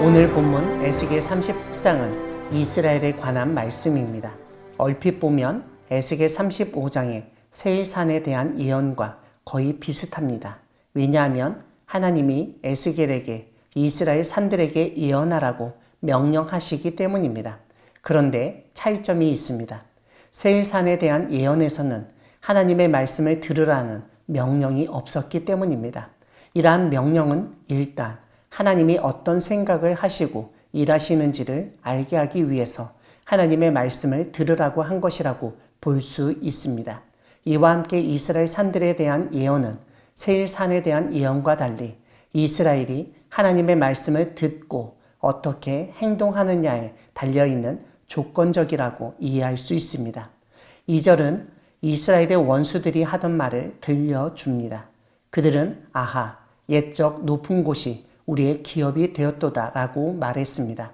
오늘 본문 에스겔 30장은 이스라엘에 관한 말씀입니다. 얼핏 보면 에스겔 35장의 세일산에 대한 예언과 거의 비슷합니다. 왜냐하면 하나님이 에스겔에게 이스라엘 산들에게 예언하라고 명령하시기 때문입니다. 그런데 차이점이 있습니다. 세일산에 대한 예언에서는 하나님의 말씀을 들으라는 명령이 없었기 때문입니다. 이러한 명령은 일단 하나님이 어떤 생각을 하시고 일하시는지를 알게 하기 위해서 하나님의 말씀을 들으라고 한 것이라고 볼 수 있습니다. 이와 함께 이스라엘 산들에 대한 예언은 세일산에 대한 예언과 달리 이스라엘이 하나님의 말씀을 듣고 어떻게 행동하느냐에 달려있는 조건적이라고 이해할 수 있습니다. 2절은 이스라엘의 원수들이 하던 말을 들려줍니다. 그들은 아하, 옛적 높은 곳이 우리의 기업이 되었도다 라고 말했습니다.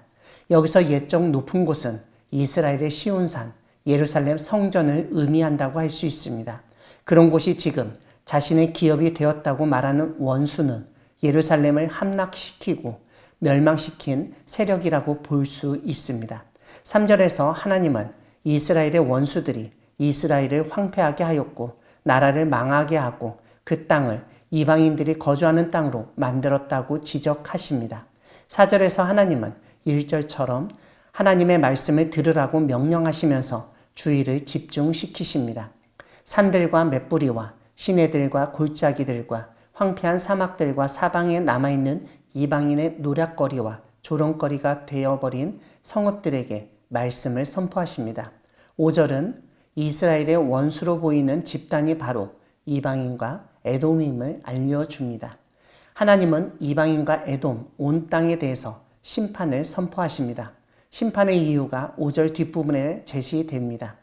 여기서 옛적 높은 곳은 이스라엘의 시온산, 예루살렘 성전을 의미한다고 할 수 있습니다. 그런 곳이 지금 자신의 기업이 되었다고 말하는 원수는 예루살렘을 함락시키고 멸망시킨 세력이라고 볼 수 있습니다. 3절에서 하나님은 이스라엘의 원수들이 이스라엘을 황폐하게 하였고 나라를 망하게 하고 그 땅을 이방인들이 거주하는 땅으로 만들었다고 지적하십니다. 4절에서 하나님은 1절처럼 하나님의 말씀을 들으라고 명령하시면서 주의를 집중시키십니다. 산들과 맷뿌리와 시내들과 골짜기들과 황폐한 사막들과 사방에 남아있는 이방인의 노략거리와 조롱거리가 되어버린 성읍들에게 말씀을 선포하십니다. 5절은 이스라엘의 원수로 보이는 집단이 바로 이방인과 에돔임을 알려줍니다. 하나님은 이방인과 에돔 온 땅에 대해서 심판을 선포하십니다. 심판의 이유가 5절 뒷부분에 제시됩니다.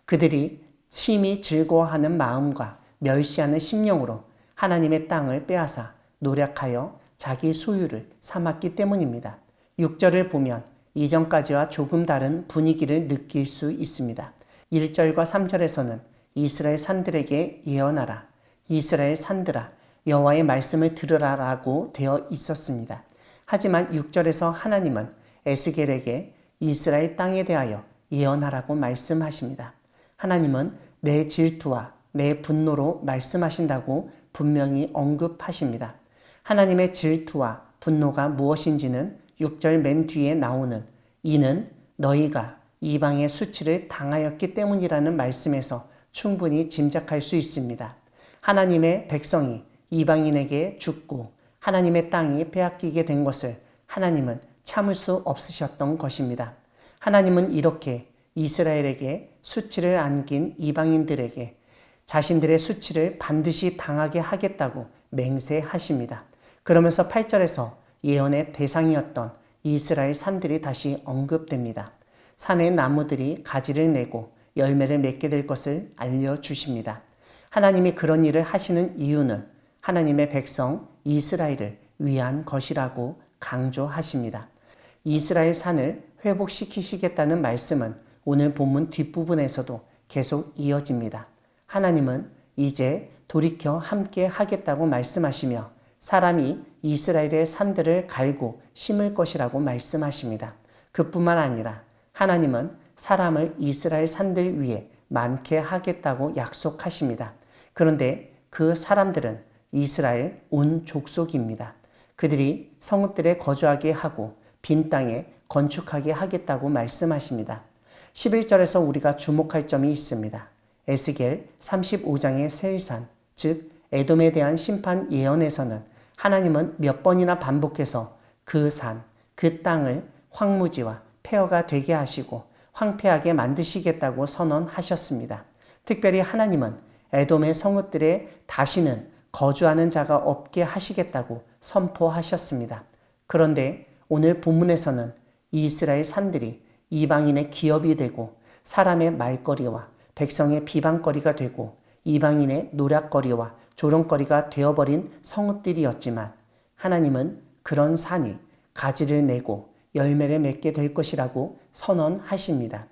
그들이 심히 즐거워하는 마음과 멸시하는 심령으로 하나님의 땅을 빼앗아 노력하여 자기 소유를 삼았기 때문입니다. 6절을 보면 이전까지와 조금 다른 분위기를 느낄 수 있습니다. 1절과 3절에서는 이스라엘 산들에게 예언하라, 이스라엘 산들아 여호와의 말씀을 들으라라고 되어 있었습니다. 하지만 6절에서 하나님은 에스겔에게 이스라엘 땅에 대하여 예언하라고 말씀하십니다. 하나님은 내 질투와 내 분노로 말씀하신다고 분명히 언급하십니다. 하나님의 질투와 분노가 무엇인지는 6절 맨 뒤에 나오는 이는 너희가 이방의 수치를 당하였기 때문이라는 말씀에서 충분히 짐작할 수 있습니다. 하나님의 백성이 이방인에게 죽고 하나님의 땅이 빼앗기게 된 것을 하나님은 참을 수 없으셨던 것입니다. 하나님은 이렇게 이스라엘에게 수치를 안긴 이방인들에게 자신들의 수치를 반드시 당하게 하겠다고 맹세하십니다. 그러면서 8절에서 예언의 대상이었던 이스라엘 산들이 다시 언급됩니다. 산의 나무들이 가지를 내고 열매를 맺게 될 것을 알려주십니다. 하나님이 그런 일을 하시는 이유는 하나님의 백성 이스라엘을 위한 것이라고 강조하십니다. 이스라엘 산을 회복시키시겠다는 말씀은 오늘 본문 뒷부분에서도 계속 이어집니다. 하나님은 이제 돌이켜 함께 하겠다고 말씀하시며 사람이 이스라엘의 산들을 갈고 심을 것이라고 말씀하십니다. 그뿐만 아니라 하나님은 사람을 이스라엘 산들 위에 많게 하겠다고 약속하십니다. 그런데 그 사람들은 이스라엘 온 족속입니다. 그들이 성읍들에 거주하게 하고 빈 땅에 건축하게 하겠다고 말씀하십니다. 11절에서 우리가 주목할 점이 있습니다. 에스겔 35장의 세일산, 즉 에돔에 대한 심판 예언에서는 하나님은 몇 번이나 반복해서 그 산, 그 땅을 황무지와 폐허가 되게 하시고 황폐하게 만드시겠다고 선언하셨습니다. 특별히 하나님은 에돔의 성읍들에 다시는 거주하는 자가 없게 하시겠다고 선포하셨습니다. 그런데 오늘 본문에서는 이스라엘 산들이 이방인의 기업이 되고 사람의 말거리와 백성의 비방거리가 되고 이방인의 노략거리와 조롱거리가 되어버린 성읍들이었지만 하나님은 그런 산이 가지를 내고 열매를 맺게 될 것이라고 선언하십니다.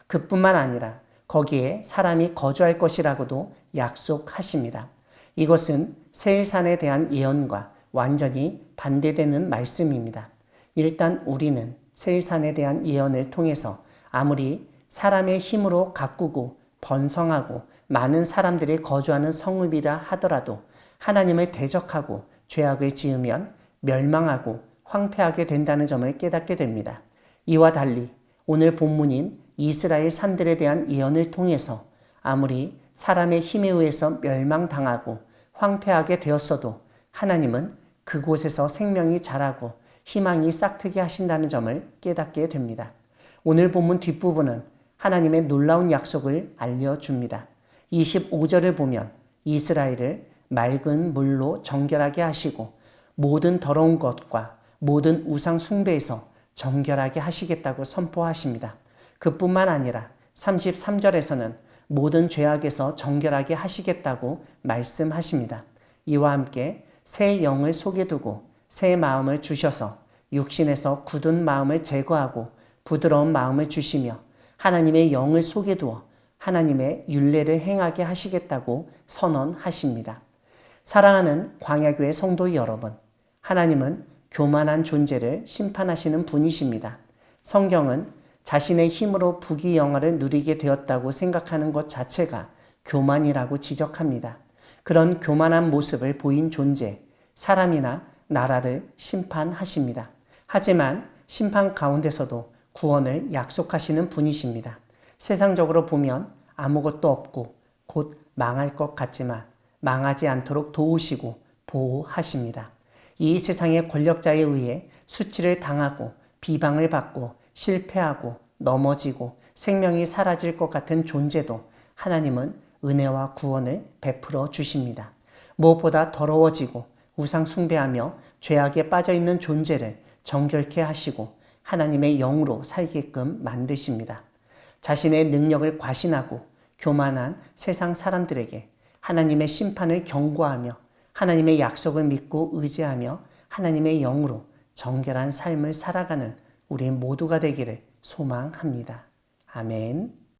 그뿐만 아니라 거기에 사람이 거주할 것이라고도 약속하십니다. 이것은 세일산에 대한 예언과 완전히 반대되는 말씀입니다. 일단 우리는 세일산에 대한 예언을 통해서 아무리 사람의 힘으로 가꾸고 번성하고 많은 사람들이 거주하는 성읍이라 하더라도 하나님을 대적하고 죄악을 지으면 멸망하고 황폐하게 된다는 점을 깨닫게 됩니다. 이와 달리 오늘 본문인 이스라엘 산들에 대한 예언을 통해서 아무리 사람의 힘에 의해서 멸망당하고 황폐하게 되었어도 하나님은 그곳에서 생명이 자라고 희망이 싹트게 하신다는 점을 깨닫게 됩니다. 오늘 본문 뒷부분은 하나님의 놀라운 약속을 알려줍니다. 25절을 보면 이스라엘을 맑은 물로 정결하게 하시고 모든 더러운 것과 모든 우상 숭배에서 정결하게 하시겠다고 선포하십니다. 그뿐만 아니라 33절에서는 모든 죄악에서 정결하게 하시겠다고 말씀하십니다. 이와 함께 새 영을 속에 두고 새 마음을 주셔서 육신에서 굳은 마음을 제거하고 부드러운 마음을 주시며 하나님의 영을 속에 두어 하나님의 율례를 행하게 하시겠다고 선언하십니다. 사랑하는 광야교회 성도 여러분, 하나님은 교만한 존재를 심판하시는 분이십니다. 성경은 자신의 힘으로 부귀영화를 누리게 되었다고 생각하는 것 자체가 교만이라고 지적합니다. 그런 교만한 모습을 보인 존재, 사람이나 나라를 심판하십니다. 하지만 심판 가운데서도 구원을 약속하시는 분이십니다. 세상적으로 보면 아무것도 없고 곧 망할 것 같지만 망하지 않도록 도우시고 보호하십니다. 이 세상의 권력자에 의해 수치를 당하고 비방을 받고 실패하고 넘어지고 생명이 사라질 것 같은 존재도 하나님은 은혜와 구원을 베풀어 주십니다. 무엇보다 더러워지고 우상 숭배하며 죄악에 빠져있는 존재를 정결케 하시고 하나님의 영으로 살게끔 만드십니다. 자신의 능력을 과신하고 교만한 세상 사람들에게 하나님의 심판을 경고하며 하나님의 약속을 믿고 의지하며 하나님의 영으로 정결한 삶을 살아가는 우리 모두가 되기를 소망합니다. 아멘.